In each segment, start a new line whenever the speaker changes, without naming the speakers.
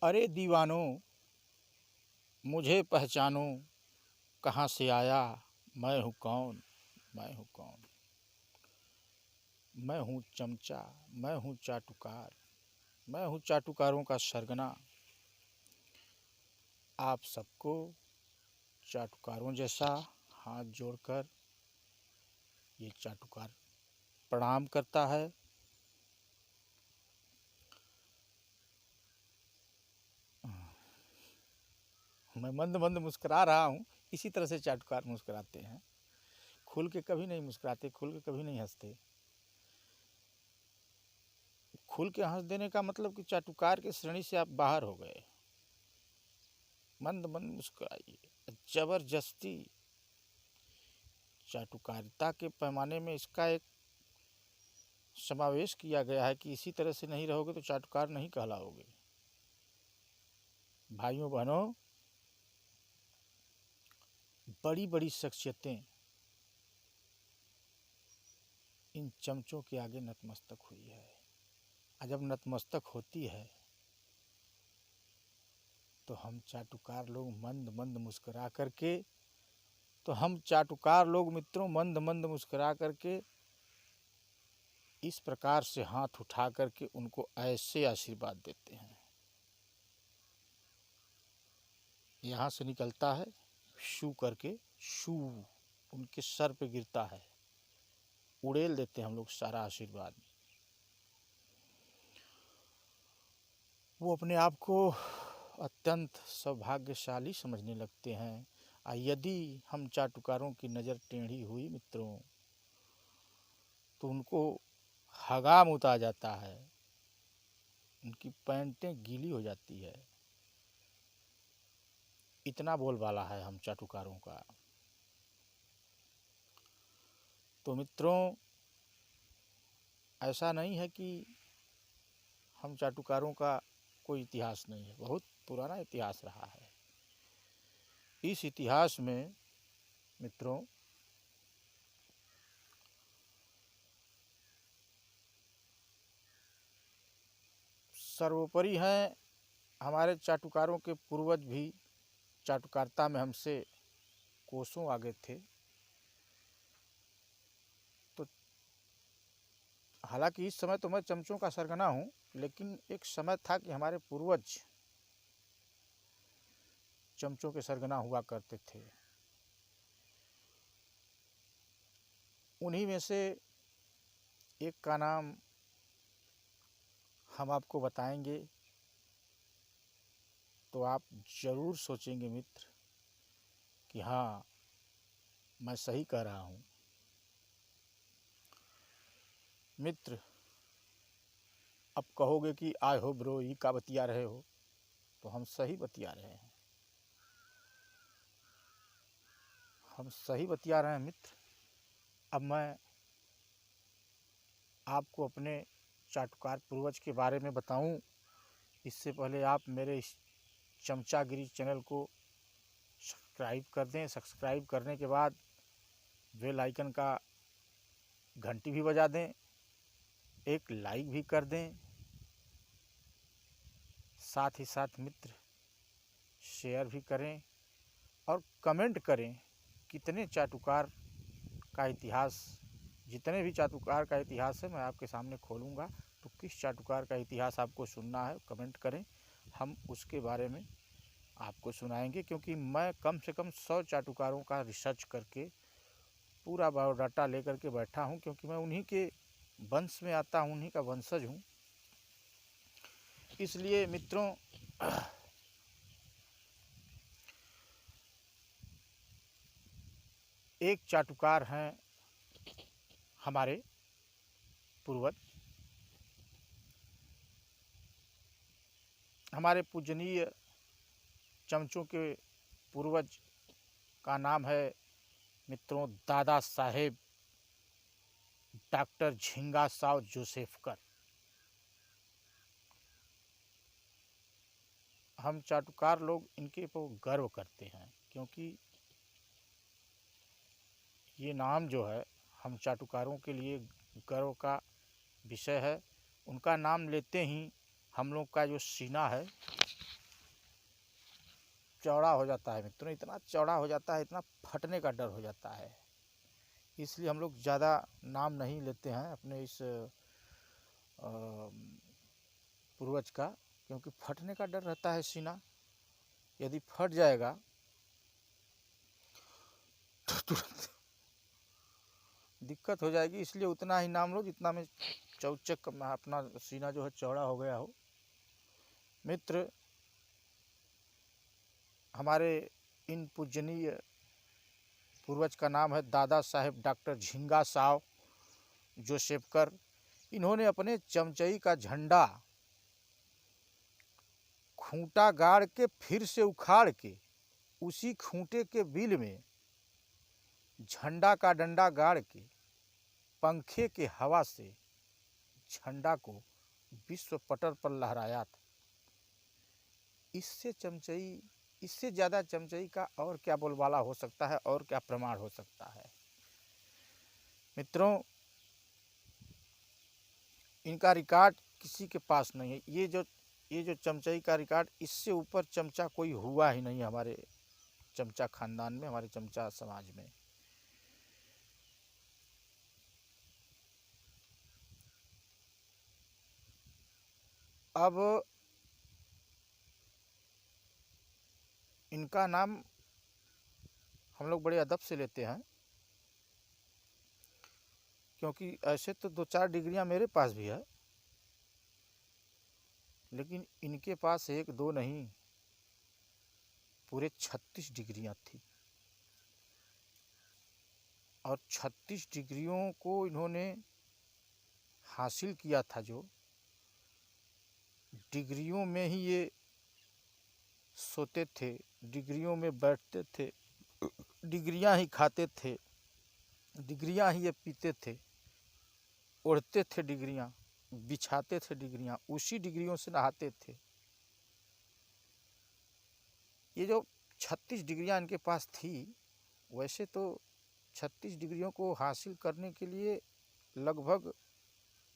अरे दीवानो मुझे पहचानो, कहाँ से आया, मैं हूँ कौन, मैं हूँ कौन। मैं हूँ चमचा, मैं हूँ चाटुकार, मैं हूँ चाटुकारों का सरगना। आप सबको चाटुकारों जैसा हाथ जोड़कर ये चाटुकार प्रणाम करता है। मैं मंद मंद मुस्कुरा रहा हूँ, इसी तरह से चाटुकार मुस्कुराते हैं। खुल के कभी नहीं मुस्कुराते, खुल के कभी नहीं हंसते। खुल के हंस देने का मतलब कि चाटुकार की श्रेणी से आप बाहर हो गए। मंद मंद मुस्कुराइए। जबरदस्ती चाटुकारिता के पैमाने में इसका एक समावेश किया गया है कि इसी तरह से नहीं रहोगे तो चाटुकार नहीं कहलाओगे। भाइयों बहनों, बड़ी बड़ी शख्सियतें इन चमचों के आगे नतमस्तक हुई है। और जब नतमस्तक होती है तो हम चाटुकार लोग मंद मंद मुस्कुरा करके मित्रों मंद मंद मुस्कुरा करके इस प्रकार से हाथ उठा करके उनको ऐसे आशीर्वाद देते हैं। यहाँ से निकलता है शू करके, शू उनके सर पे गिरता है। उड़ेल देते हैं हम लोग सारा आशीर्वाद। वो अपने आप को अत्यंत सौभाग्यशाली समझने लगते हैं। यदि हम चाटुकारों की नज़र टेढ़ी हुई मित्रों तो उनको हगाम उतार जाता है, उनकी पैंटें गीली हो जाती है। इतना बोलबाला है हम चाटुकारों का। तो मित्रों, ऐसा नहीं है कि हम चाटुकारों का कोई इतिहास नहीं है, बहुत पुराना इतिहास रहा है। इस इतिहास में मित्रों सर्वोपरि हैं हमारे चाटुकारों के पूर्वज भी चाटुकारिता में हमसे कोसों आगे थे। तो हालांकि इस समय तो मैं चमचों का सरगना हूँ, लेकिन एक समय था कि हमारे पूर्वज चमचों के सरगना हुआ करते थे। उन्हीं में से एक का नाम हम आपको बताएंगे तो आप जरूर सोचेंगे मित्र कि हाँ, मैं सही कह रहा हूँ। मित्र, अब कहोगे कि आए हो ब्रो, ये का बतिया रहे हो, तो हम सही बतिया रहे हैं, हम सही बतिया रहे हैं मित्र। अब मैं आपको अपने चाटुकार पूर्वज के बारे में बताऊं, इससे पहले आप मेरे इस चमचागिरी चैनल को सब्सक्राइब कर दें। सब्सक्राइब करने के बाद बेल आइकन का घंटी भी बजा दें, एक लाइक भी कर दें, साथ ही साथ मित्र शेयर भी करें और कमेंट करें कितने चाटुकार का इतिहास, जितने भी चाटुकार का इतिहास है मैं आपके सामने खोलूँगा। तो किस चाटुकार का इतिहास आपको सुनना है कमेंट करें, हम उसके बारे में आपको सुनाएंगे। क्योंकि मैं कम से कम 100 चाटुकारों का रिसर्च करके पूरा बायोडाटा लेकर के बैठा हूँ, क्योंकि मैं उन्हीं के वंश में आता हूँ, उन्हीं का वंशज हूँ। इसलिए मित्रों एक चाटुकार हैं हमारे पूर्वज, हमारे पूजनीय चमचों के पूर्वज का नाम है मित्रों दादा साहेब डॉक्टर झिंगा साव जोसेफकर। हम चाटुकार लोग इनके पर गर्व करते हैं, क्योंकि ये नाम जो है हम चाटुकारों के लिए गर्व का विषय है। उनका नाम लेते ही हम लोग का जो सीना है चौड़ा हो जाता है मित्रों, इतना चौड़ा हो जाता है, इतना फटने का डर हो जाता है। इसलिए हम लोग ज़्यादा नाम नहीं लेते हैं अपने इस पूर्वज का, क्योंकि फटने का डर रहता है सीना। यदि फट जाएगा तो तुरंत दिक्कत हो जाएगी। इसलिए उतना ही नाम लो जितना में चौचक अपना सीना जो है चौड़ा हो गया हो। मित्र, हमारे इन पूजनीय पूर्वज का नाम है दादा साहेब डॉक्टर झिंगा साव जोसेफकर। इन्होंने अपने चमचई का झंडा खूंटा गाड़ के फिर से उखाड़ के उसी खूंटे के बिल में झंडा का डंडा गाड़ के पंखे के हवा से झंडा को विश्व पटल पर लहराया था। इससे ज़्यादा चमचई का और क्या बोलबाला हो सकता है, और क्या प्रमाण हो सकता है। मित्रों, इनका रिकॉर्ड किसी के पास नहीं है। ये जो चमचई का रिकॉर्ड, इससे ऊपर चमचा कोई हुआ ही नहीं हमारे चमचा खानदान में, हमारे चमचा समाज में। अब इनका नाम हम लोग बड़े अदब से लेते हैं, क्योंकि ऐसे तो 2-4 डिग्रियां मेरे पास भी है, लेकिन इनके पास 1-2 नहीं, पूरे 36 डिग्रियां थी। और 36 डिग्रियों को इन्होंने हासिल किया था। जो डिग्रियों में ही ये सोते थे, डिग्रियों में बैठते थे, डिग्रियां ही खाते थे, डिग्रियां ही ये पीते थे, ओढ़ते थे डिग्रियां, बिछाते थे डिग्रियां, उसी डिग्रियों से नहाते थे। ये जो 36 डिग्रियां इनके पास थी, वैसे तो 36 डिग्रियों को हासिल करने के लिए लगभग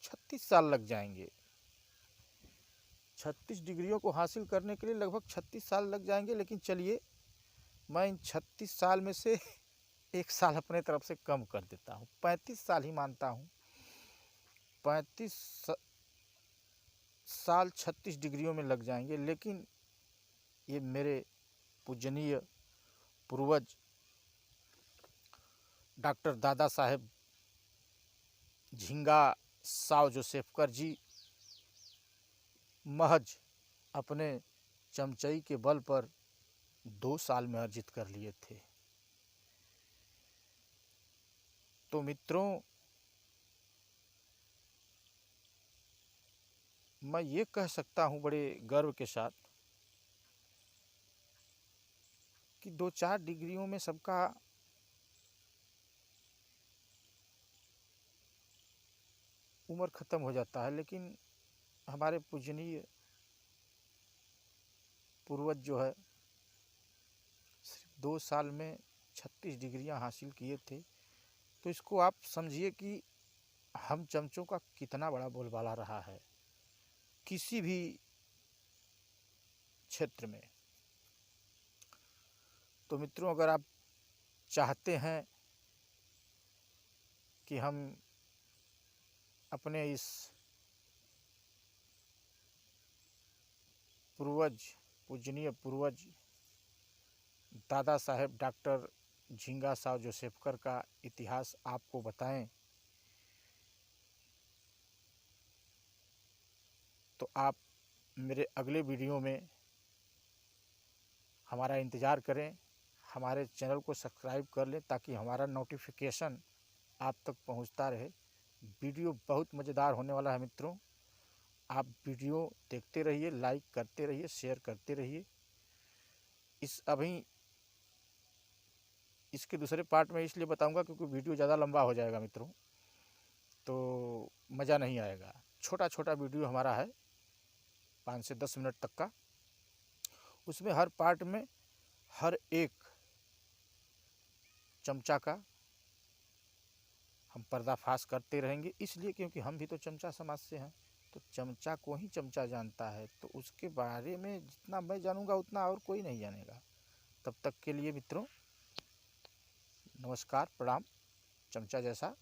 36 साल लग जाएंगे। 36 डिग्रियों को हासिल करने के लिए लगभग 36 साल लग जाएंगे। लेकिन चलिए, मैं इन 36 साल में से 1 साल अपने तरफ से कम कर देता हूँ, 35 साल ही मानता हूँ। 35 साल 36 डिग्रियों में लग जाएंगे। लेकिन ये मेरे पूजनीय पूर्वज डॉक्टर दादा साहेब झिंगा साव जोसेफकर जी महज अपने चमचई के बल पर 2 साल में अर्जित कर लिए थे। तो मित्रों, मैं ये कह सकता हूँ बड़े गर्व के साथ कि 2-4 डिग्रियों में सबका उम्र ख़त्म हो जाता है, लेकिन हमारे पूजनीय पूर्वज जो है सिर्फ 2 साल में 36 डिग्रियां हासिल किए थे। तो इसको आप समझिए कि हम चमचों का कितना बड़ा बोलबाला रहा है किसी भी क्षेत्र में। तो मित्रों, अगर आप चाहते हैं कि हम अपने इस पूजनीय पूर्वज दादा साहेब डॉक्टर झिंगा साव जोसेफकर का इतिहास आपको बताएं, तो आप मेरे अगले वीडियो में हमारा इंतज़ार करें। हमारे चैनल को सब्सक्राइब कर लें ताकि हमारा नोटिफिकेशन आप तक पहुंचता रहे। वीडियो बहुत मज़ेदार होने वाला है मित्रों। आप वीडियो देखते रहिए, लाइक करते रहिए, शेयर करते रहिए। इसके दूसरे पार्ट में इसलिए बताऊंगा क्योंकि वीडियो ज़्यादा लंबा हो जाएगा मित्रों, तो मज़ा नहीं आएगा। छोटा छोटा वीडियो हमारा है 5 से 10 मिनट तक का। उसमें हर पार्ट में हर एक चमचा का हम पर्दाफाश करते रहेंगे। इसलिए क्योंकि हम भी तो चमचा समाज से हैं, तो चमचा को ही चमचा जानता है। तो उसके बारे में जितना मैं जानूंगा उतना और कोई नहीं जानेगा। तब तक के लिए मित्रों नमस्कार, प्रणाम। चमचा जैसा